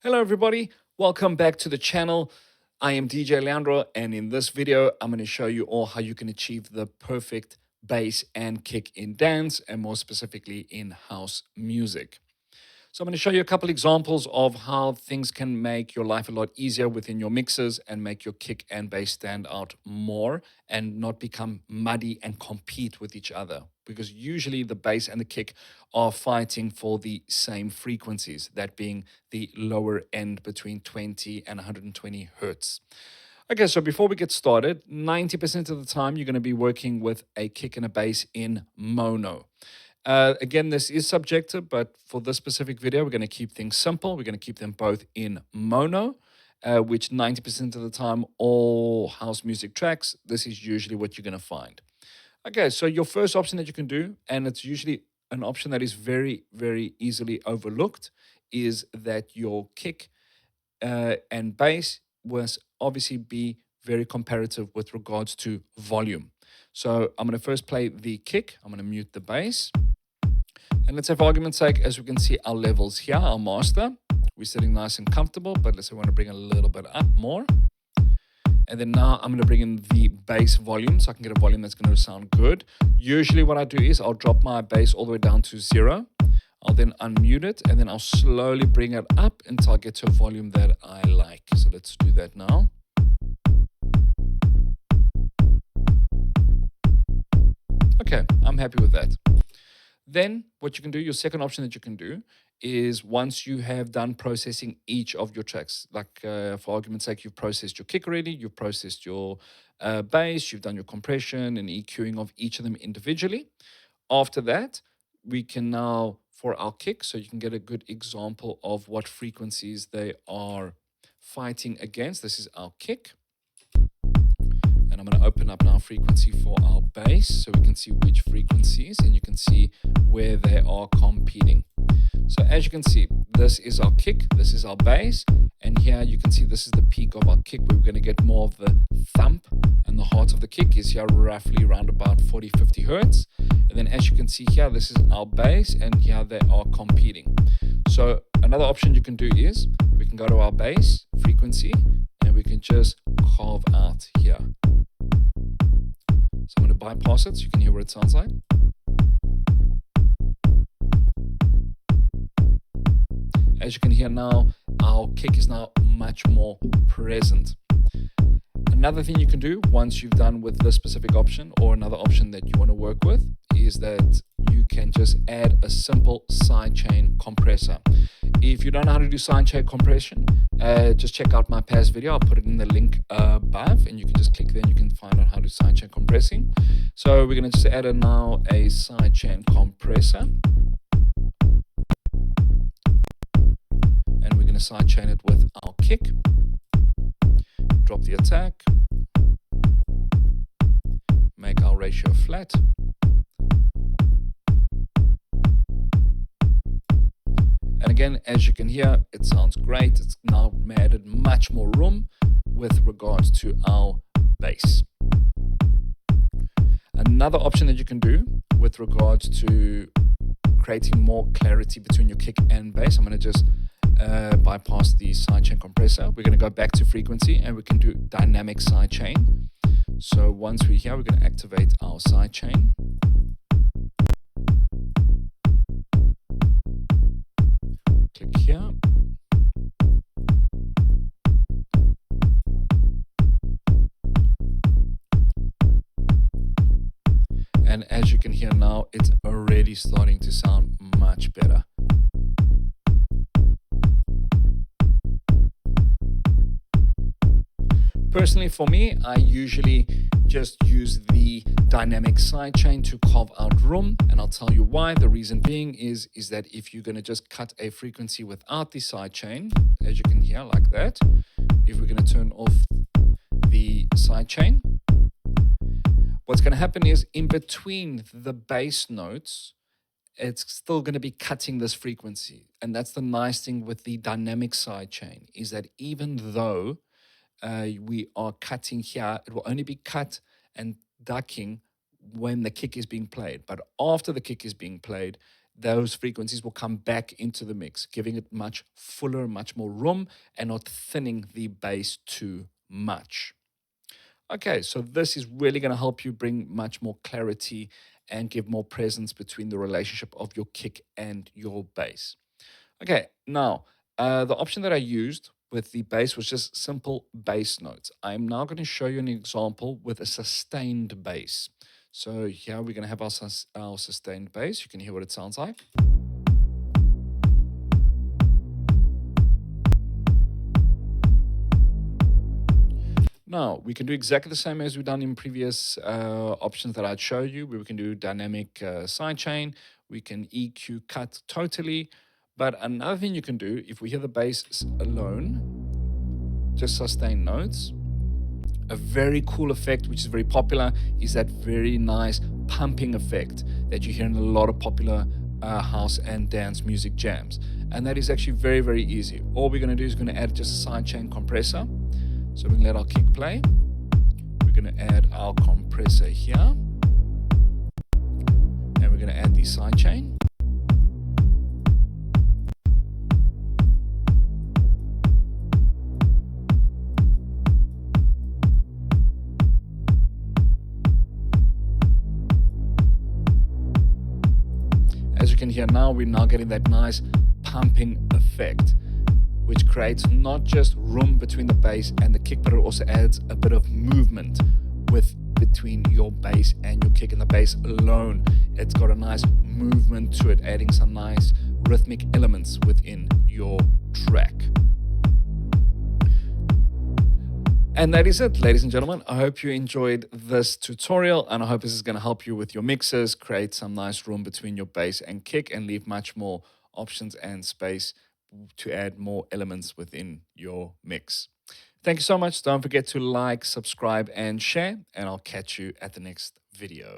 Hello, everybody. Welcome back to the channel. I am DJ Leandro, and in this video, I'm going to show you all how you can achieve the perfect bass and kick in dance, and more specifically in house music. So I'm going to show you a couple examples of how things can make your life a lot easier within your mixes and make your kick and bass stand out more and not become muddy and compete with each other. Because usually the bass and the kick are fighting for the same frequencies, that being the lower end between 20 and 120 hertz. Okay, so before we get started, 90% of the time you're going to be working with a kick and a bass in mono. Again, this is subjective, but for this specific video, we're going to keep things simple. We're going to keep them both in mono, which 90% of the time, all house music tracks, this is usually what you're going to find. Okay, so your first option that you can do, and it's usually an option that is very, very easily overlooked, is that your kick and bass was obviously be very comparative with regards to volume. So I'm going to first play the kick. I'm going to mute the bass. And let's say for argument's sake, as we can see our levels here, our master, we're sitting nice and comfortable, but let's say we want to bring a little bit up more. And then now I'm going to bring in the bass volume so I can get a volume that's going to sound good. Usually what I do is I'll drop my bass all the way down to 0. I'll then unmute it and then I'll slowly bring it up until I get to a volume that I like. So let's do that now. Okay, I'm happy with that. Then what you can do, your second option that you can do is once you have done processing each of your tracks, like for argument's sake, you've processed your kick already, you've processed your bass, you've done your compression and EQing of each of them individually. After that, we can now, for our kick, so you can get a good example of what frequencies they are fighting against. This is our kick. And I'm going to open up now frequency for our bass so we can see which frequencies and you can see where they are competing. So as you can see, this is our kick, this is our bass, and here you can see this is the peak of our kick where we're going to get more of the thump, and the heart of the kick is here roughly around about 40-50 hertz. And then as you can see here, this is our bass, and here they are competing. So another option you can do is we can go to our bass frequency and we can just carve out here. So I'm going to bypass it so you can hear what it sounds like. As you can hear now, our kick is now much more present. Another thing you can do once you've done with this specific option or another option that you want to work with is that you can just add a simple sidechain compressor. If you don't know how to do sidechain compression, just check out my past video. I'll put it in the link above and you can just click there and you can find out how to do sidechain compressing. So we're going to just add now a sidechain compressor. And we're going to sidechain it with our kick. Drop the attack. Make our ratio flat. And again, as you can hear, it sounds great. It's now added much more room with regards to our bass. Another option that you can do with regards to creating more clarity between your kick and bass, I'm going to just bypass the sidechain compressor. We're going to go back to frequency and we can do dynamic sidechain. So once we're here, we're going to activate our sidechain. Click here. And as you can hear now, it's already starting to sound much better. Personally, for me, I usually just use the dynamic sidechain to carve out room, and I'll tell you why. The reason being is that if you're going to just cut a frequency without the sidechain, as you can hear like that, if we're going to turn off the sidechain, what's going to happen is in between the bass notes, it's still going to be cutting this frequency. And that's the nice thing with the dynamic sidechain, is that even though we are cutting here, it will only be cut and ducking when the kick is being played. But after the kick is being played, those frequencies will come back into the mix, giving it much fuller, much more room, and not thinning the bass too much. Okay, so this is really going to help you bring much more clarity and give more presence between the relationship of your kick and your bass. Okay, now the option that I used with the bass was just simple bass notes. I'm now going to show you an example with a sustained bass. So here we're going to have our sustained bass. You can hear what it sounds like. Now, we can do exactly the same as we've done in previous options that I'd show you, where we can do dynamic sidechain, we can EQ cut totally. But another thing you can do, if we hear the bass alone, just sustain notes. A very cool effect, which is very popular, is that very nice pumping effect that you hear in a lot of popular house and dance music jams. And that is actually very, very easy. All we're going to do is going to add just a sidechain compressor. So we can let our kick play. We're going to add our compressor here. And we're going to add the sidechain. As you can hear now, we're now getting that nice pumping effect, which creates not just room between the bass and the kick, but it also adds a bit of movement between your bass and your kick. And the bass alone, it's got a nice movement to it, adding some nice rhythmic elements within your track. And that is it, ladies and gentlemen. I hope you enjoyed this tutorial, and I hope this is going to help you with your mixes, create some nice room between your bass and kick, and leave much more options and space to add more elements within your mix. Thank you so much. Don't forget to like, subscribe, and share, and I'll catch you at the next video.